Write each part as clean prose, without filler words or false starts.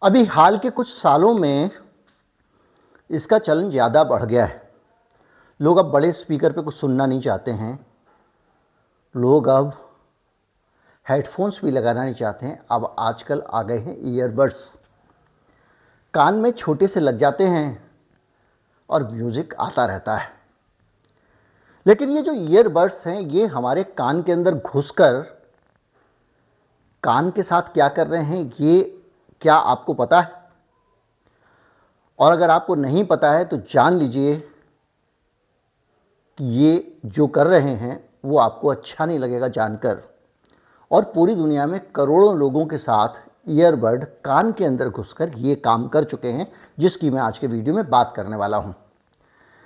अभी हाल के कुछ सालों में इसका चलन ज़्यादा बढ़ गया है। लोग अब बड़े स्पीकर पे कुछ सुनना नहीं चाहते हैं। लोग अब हेडफोन्स भी लगाना नहीं चाहते हैं। अब आजकल आ गए हैं ईयरबड्स, कान में छोटे से लग जाते हैं और म्यूज़िक आता रहता है। लेकिन ये जो ईयरबड्स हैं ये हमारे कान के अंदर घुसकर कान के साथ क्या कर रहे हैं ये क्या आपको पता है? और अगर आपको नहीं पता है तो जान लीजिए कि ये जो कर रहे हैं वो आपको अच्छा नहीं लगेगा जानकर। और पूरी दुनिया में करोड़ों लोगों के साथ ईयरबड कान के अंदर घुसकर ये काम कर चुके हैं, जिसकी मैं आज के वीडियो में बात करने वाला हूँ।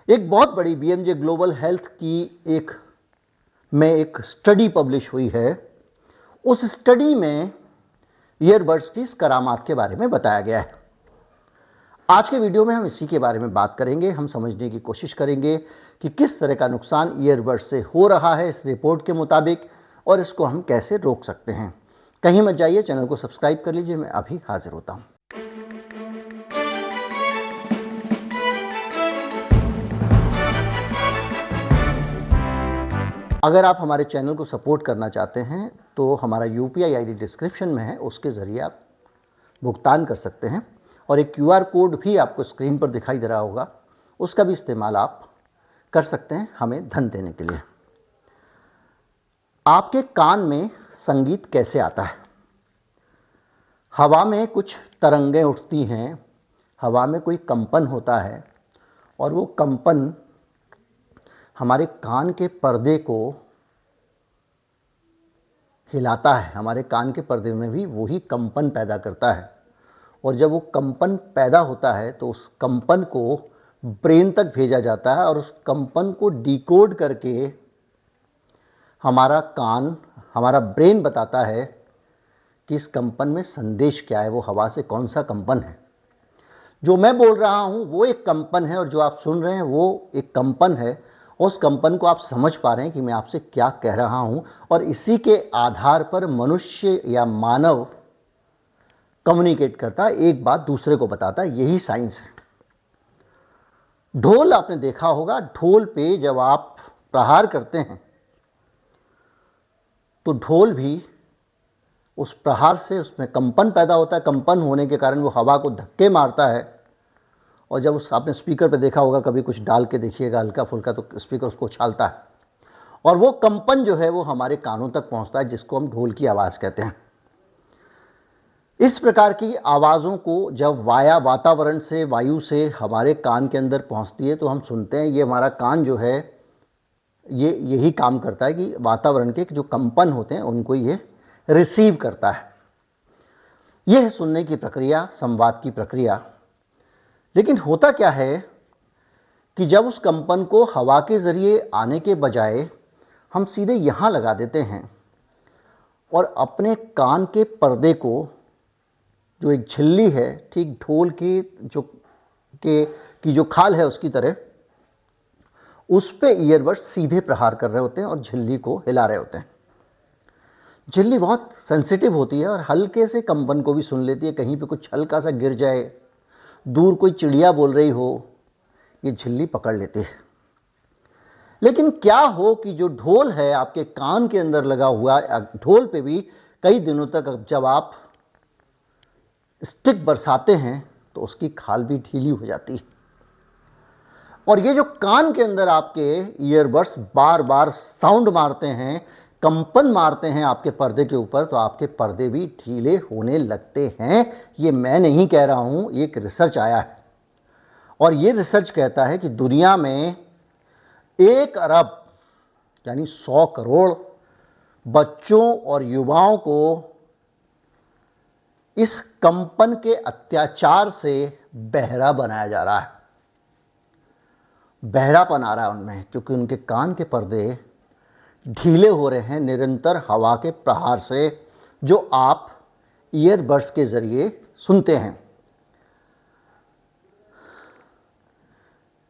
एक बहुत बड़ी बीएमजे ग्लोबल हेल्थ की एक स्टडी पब्लिश हुई है। उस स्टडी में ईयरबड्स की इस करामात के बारे में बताया गया है। आज के वीडियो में हम इसी के बारे में बात करेंगे। हम समझने की कोशिश करेंगे कि किस तरह का नुकसान ईयरबड्स से हो रहा है इस रिपोर्ट के मुताबिक, और इसको हम कैसे रोक सकते हैं। कहीं मत जाइए, चैनल को सब्सक्राइब कर लीजिए। मैं अभी हाजिर होता हूँ। अगर आप हमारे चैनल को सपोर्ट करना चाहते हैं तो हमारा यूपीआई आईडी डिस्क्रिप्शन में है, उसके ज़रिए आप भुगतान कर सकते हैं। और एक क्यूआर कोड भी आपको स्क्रीन पर दिखाई दे रहा होगा, उसका भी इस्तेमाल आप कर सकते हैं हमें धन देने के लिए। आपके कान में संगीत कैसे आता है? हवा में कुछ तरंगें उठती हैं, हवा में कोई कंपन होता है और वो कंपन हमारे कान के पर्दे को हिलाता है। हमारे कान के पर्दे में भी वही कंपन पैदा करता है, और जब वो कंपन पैदा होता है तो उस कंपन को ब्रेन तक भेजा जाता है, और उस कंपन को डिकोड करके हमारा ब्रेन बताता है कि इस कंपन में संदेश क्या है, वो हवा से कौन सा कंपन है। जो मैं बोल रहा हूँ वो एक कंपन है, और जो आप सुन रहे हैं वो एक कंपन है। उस कंपन को आप समझ पा रहे हैं कि मैं आपसे क्या कह रहा हूँ, और इसी के आधार पर मनुष्य या मानव कम्युनिकेट करता है, एक बात दूसरे को बताता है। यही साइंस है। ढोल आपने देखा होगा, ढोल पे जब आप प्रहार करते हैं तो ढोल भी उस प्रहार से उसमें कंपन पैदा होता है। कंपन होने के कारण वो हवा को धक्के मारता है, और जब आपने स्पीकर पे देखा होगा, कभी कुछ डाल के देखिएगा हल्का फुल्का, तो स्पीकर उसको उछालता है, और वो कंपन जो है वो हमारे कानों तक पहुंचता है, जिसको हम ढोल की आवाज़ कहते हैं। इस प्रकार की आवाज़ों को जब वातावरण से, वायु से हमारे कान के अंदर पहुंचती है तो हम सुनते हैं। ये हमारा कान जो है ये यही काम करता है कि वातावरण के जो कंपन होते हैं उनको ये रिसीव करता है। यह है सुनने की प्रक्रिया, संवाद की प्रक्रिया। लेकिन होता क्या है कि जब उस कंपन को हवा के ज़रिए आने के बजाय हम सीधे यहाँ लगा देते हैं, और अपने कान के पर्दे को, जो एक झिल्ली है, ठीक ढोल की जो खाल है उसकी तरह, उस पे ईयरबड्स सीधे प्रहार कर रहे होते हैं और झिल्ली को हिला रहे होते हैं। झिल्ली बहुत सेंसिटिव होती है और हल्के से कंपन को भी सुन लेती है। कहीं पे कुछ हल्का सा गिर जाए, दूर कोई चिड़िया बोल रही हो, ये झिल्ली पकड़ लेती है। लेकिन क्या हो कि जो ढोल है आपके कान के अंदर लगा हुआ, ढोल पे भी कई दिनों तक जब आप स्टिक बरसाते हैं तो उसकी खाल भी ढीली हो जाती है, और ये जो कान के अंदर आपके ईयरबड्स बार बार साउंड मारते हैं, कंपन मारते हैं आपके पर्दे के ऊपर, तो आपके पर्दे भी ढीले होने लगते हैं। ये मैं नहीं कह रहा हूँ, एक रिसर्च आया है, और ये रिसर्च कहता है कि दुनिया में 1 अरब यानी 100 करोड़ बच्चों और युवाओं को इस कंपन के अत्याचार से बहरा बनाया जा रहा है। बहरापन आ रहा है उनमें, क्योंकि उनके कान के पर्दे ढीले हो रहे हैं निरंतर हवा के प्रहार से, जो आप ईयरबड्स के ज़रिए सुनते हैं।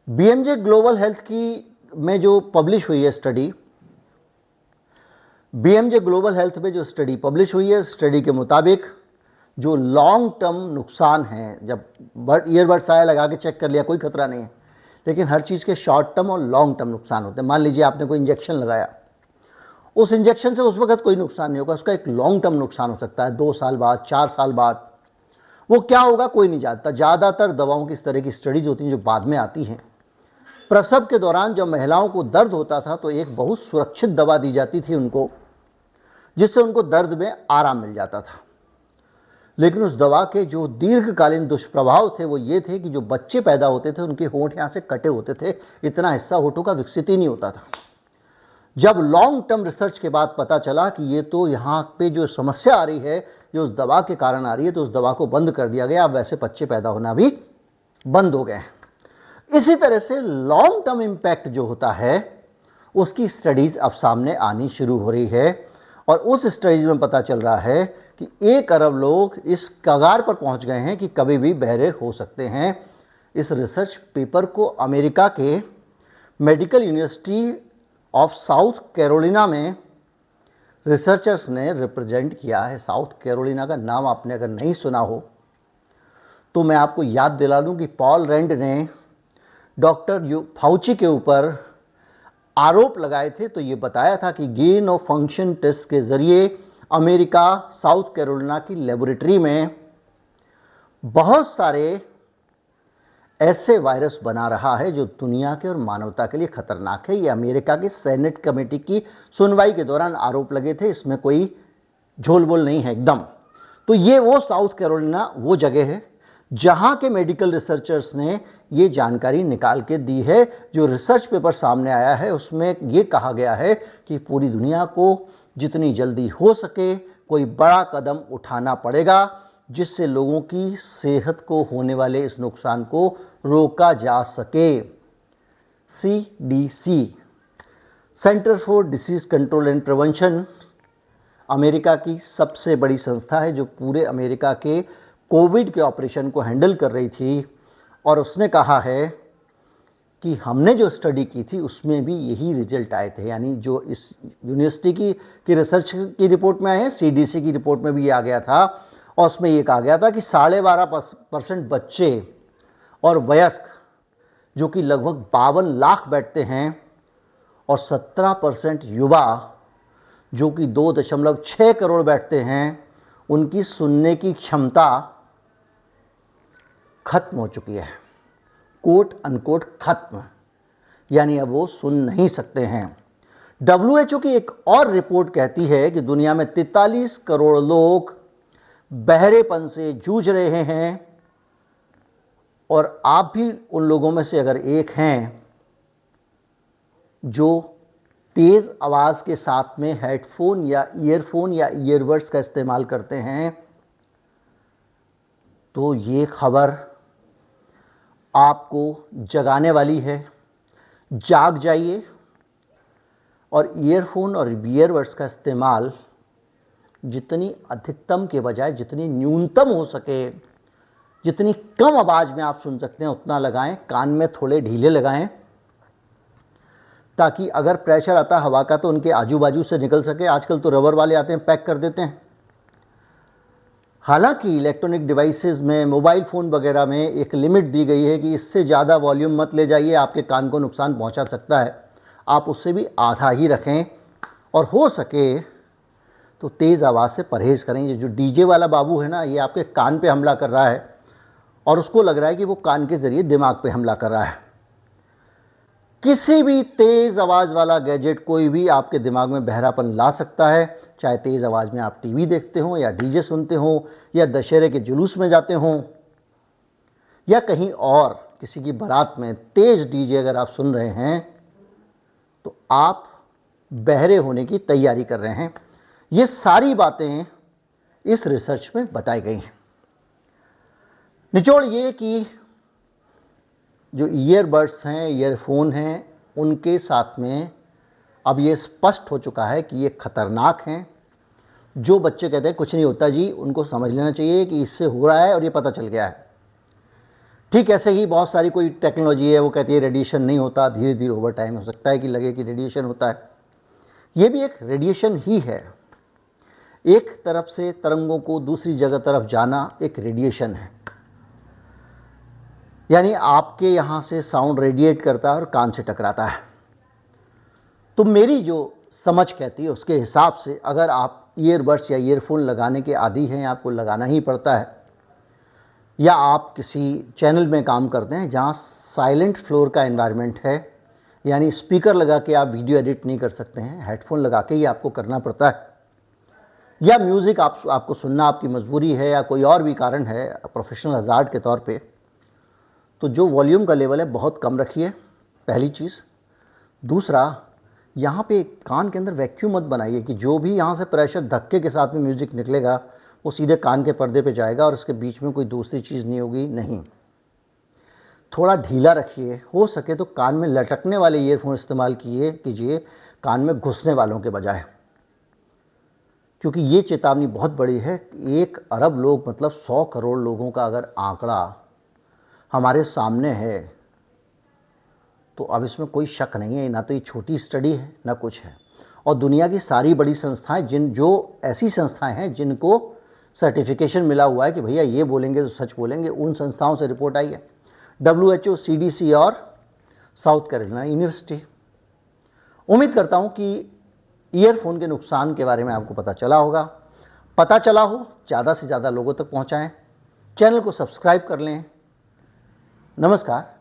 बीएमजे ग्लोबल हेल्थ की में जो पब्लिश हुई है स्टडी, बीएमजे ग्लोबल हेल्थ में जो स्टडी पब्लिश हुई है, स्टडी के मुताबिक जो लॉन्ग टर्म नुकसान हैं, जब ईयरबड्स आया लगा के चेक कर लिया कोई खतरा नहीं है, लेकिन हर चीज़ के शॉर्ट टर्म और लॉन्ग टर्म नुकसान होते हैं। मान लीजिए आपने कोई इंजेक्शन लगाया, उस इंजेक्शन से उस वक्त कोई नुकसान नहीं होगा, उसका एक लॉन्ग टर्म नुकसान हो सकता है 2 साल बाद, 4 साल बाद। वो क्या होगा कोई नहीं जानता। ज़्यादातर दवाओं की इस तरह की स्टडीज होती हैं जो बाद में आती हैं। प्रसव के दौरान जब महिलाओं को दर्द होता था तो एक बहुत सुरक्षित दवा दी जाती थी उनको, जिससे उनको दर्द में आराम मिल जाता था। लेकिन उस दवा के जो दीर्घकालीन दुष्प्रभाव थे वो ये थे कि जो बच्चे पैदा होते थे उनके होंठ यहाँ से कटे होते थे, इतना हिस्सा होठों का विकसित ही नहीं होता था। जब लॉन्ग टर्म रिसर्च के बाद पता चला कि ये तो यहाँ पे जो समस्या आ रही है जो उस दवा के कारण आ रही है, तो उस दवा को बंद कर दिया गया। अब वैसे बच्चे पैदा होना भी बंद हो गए हैं। इसी तरह से लॉन्ग टर्म इम्पैक्ट जो होता है उसकी स्टडीज़ अब सामने आनी शुरू हो रही है, और उस स्टडीज में पता चल रहा है कि 1 अरब लोग इस कगार पर पहुंच गए हैं कि कभी भी बहरे हो सकते हैं। इस रिसर्च पेपर को अमेरिका के medical university of south Carolina में रिसर्चर्स ने रिप्रेजेंट किया है। साउथ कैरोलिना का नाम आपने अगर नहीं सुना हो तो मैं आपको याद दिला दूं कि पॉल रैंड ने डॉक्टर फाउची के ऊपर आरोप लगाए थे, तो ये बताया था कि गेन ऑफ फंक्शन टेस्ट के ज़रिए अमेरिका साउथ कैरोलिना की लेबोरेटरी में बहुत सारे ऐसे वायरस बना रहा है जो दुनिया के और मानवता के लिए खतरनाक है। ये अमेरिका के सेनेट कमेटी की सुनवाई के दौरान आरोप लगे थे, इसमें कोई झोल बोल नहीं है एकदम। तो ये वो साउथ कैरोलिना वो जगह है जहाँ के मेडिकल रिसर्चर्स ने ये जानकारी निकाल के दी है। जो रिसर्च पेपर सामने आया है उसमें ये कहा गया है कि पूरी दुनिया को जितनी जल्दी हो सके कोई बड़ा कदम उठाना पड़ेगा जिससे लोगों की सेहत को होने वाले इस नुकसान को रोका जा सके। CDC, centre for disease control and prevention, America की सबसे बड़ी संस्था है जो पूरे अमेरिका के कोविड के ऑपरेशन को हैंडल कर रही थी, और उसने कहा है कि हमने जो स्टडी की थी उसमें भी यही रिजल्ट आए थे। यानी जो इस यूनिवर्सिटी की रिसर्च की रिपोर्ट में आए हैं, CDC की रिपोर्ट में भी ये आ गया था, और उसमें ये कहा गया था कि 12.5% बच्चे और वयस्क जो कि लगभग 52 लाख बैठते हैं, और 17% युवा जो कि 2.6 करोड़ बैठते हैं, उनकी सुनने की क्षमता खत्म हो चुकी है, कोट अनकोट खत्म, यानी अब वो सुन नहीं सकते हैं। WHO की एक और रिपोर्ट कहती है कि दुनिया में 43 करोड़ लोग बहरेपन से जूझ रहे हैं, और आप भी उन लोगों में से अगर एक हैं जो तेज़ आवाज़ के साथ में हेडफोन या ईयरफोन या ईयरबड्स का इस्तेमाल करते हैं, तो ये खबर आपको जगाने वाली है। जाग जाइए और ईयरफोन और ईयरबड्स का इस्तेमाल जितनी अधिकतम के बजाय जितनी न्यूनतम हो सके, जितनी कम आवाज़ में आप सुन सकते हैं उतना लगाएं। कान में थोड़े ढीले लगाएं ताकि अगर प्रेशर आता हवा का तो उनके आजू बाजू से निकल सके। आजकल तो रबर वाले आते हैं, पैक कर देते हैं। हालांकि इलेक्ट्रॉनिक डिवाइसेस में, मोबाइल फ़ोन वगैरह में एक लिमिट दी गई है कि इससे ज़्यादा वॉल्यूम मत ले जाइए, आपके कान को नुकसान पहुंचा सकता है। आप उससे भी आधा ही रखें, और हो सके तो तेज़ आवाज़ से परहेज़ करें। ये जो डीजे वाला बाबू है ना, ये आपके कान पे हमला कर रहा है, और उसको लग रहा है कि वो कान के ज़रिए दिमाग पे हमला कर रहा है। किसी भी तेज़ आवाज़ वाला गैजेट कोई भी आपके दिमाग में बहरापन ला सकता है, चाहे तेज़ आवाज़ में आप टीवी देखते हों या डीजे सुनते हों या दशहरे के जुलूस में जाते हों या कहीं और किसी की बारात में तेज़ डीजे अगर आप सुन रहे हैं तो आप बहरे होने की तैयारी कर रहे हैं। ये सारी बातें इस रिसर्च में बताई गई हैं। निचोड़ ये कि जो ईयरबड्स हैं, ईयरफोन हैं, उनके साथ में अब ये स्पष्ट हो चुका है कि ये खतरनाक हैं। जो बच्चे कहते हैं कुछ नहीं होता जी, उनको समझ लेना चाहिए कि इससे हो रहा है और ये पता चल गया है। ठीक ऐसे ही बहुत सारी कोई टेक्नोलॉजी है, वो कहती है रेडिएशन नहीं होता, धीरे धीरे ओवर टाइम हो सकता है कि लगे कि रेडिएशन होता है। ये भी एक रेडिएशन ही है। एक तरफ से तरंगों को दूसरी जगह तरफ जाना एक रेडिएशन है, यानी आपके यहाँ से साउंड रेडिएट करता है और कान से टकराता है। तो मेरी जो समझ कहती है उसके हिसाब से अगर आप ईयरबड्स या ईयरफोन लगाने के आदी हैं, आपको लगाना ही पड़ता है, या आप किसी चैनल में काम करते हैं जहाँ साइलेंट फ्लोर का एनवायरनमेंट है, यानी स्पीकर लगा के आप वीडियो एडिट नहीं कर सकते हैं, हेडफोन लगा के ही आपको करना पड़ता है, या म्यूज़िक आपको सुनना आपकी मजबूरी है या कोई और भी कारण है प्रोफेशनल हज़ार्ड के तौर पे, तो जो वॉल्यूम का लेवल है बहुत कम रखिए, पहली चीज़। दूसरा, यहाँ पे कान के अंदर वैक्यूम मत बनाइए कि जो भी यहाँ से प्रेशर धक्के के साथ में म्यूज़िक निकलेगा वो सीधे कान के पर्दे पे जाएगा और इसके बीच में कोई दूसरी चीज़ नहीं होगी, नहीं। थोड़ा ढीला रखिए, हो सके तो कान में लटकने वाले ईयरफोन इस्तेमाल कीजिए कान में घुसने वालों के बजाय, क्योंकि ये चेतावनी बहुत बड़ी है। 1 अरब लोग मतलब 100 करोड़ लोगों का अगर आंकड़ा हमारे सामने है तो अब इसमें कोई शक नहीं है, ना तो ये छोटी स्टडी है ना कुछ है। और दुनिया की सारी बड़ी संस्थाएं जो ऐसी संस्थाएं हैं जिनको सर्टिफिकेशन मिला हुआ है कि भैया ये बोलेंगे तो सच बोलेंगे, उन संस्थाओं से रिपोर्ट आई है, WHO, CDC और साउथ कैरोलिना यूनिवर्सिटी। उम्मीद करता हूँ कि ईयरफोन के नुकसान के बारे में आपको पता चला होगा। पता चला हो ज़्यादा से ज़्यादा लोगों तक पहुँचाएँ, चैनल को सब्सक्राइब कर लें। नमस्कार।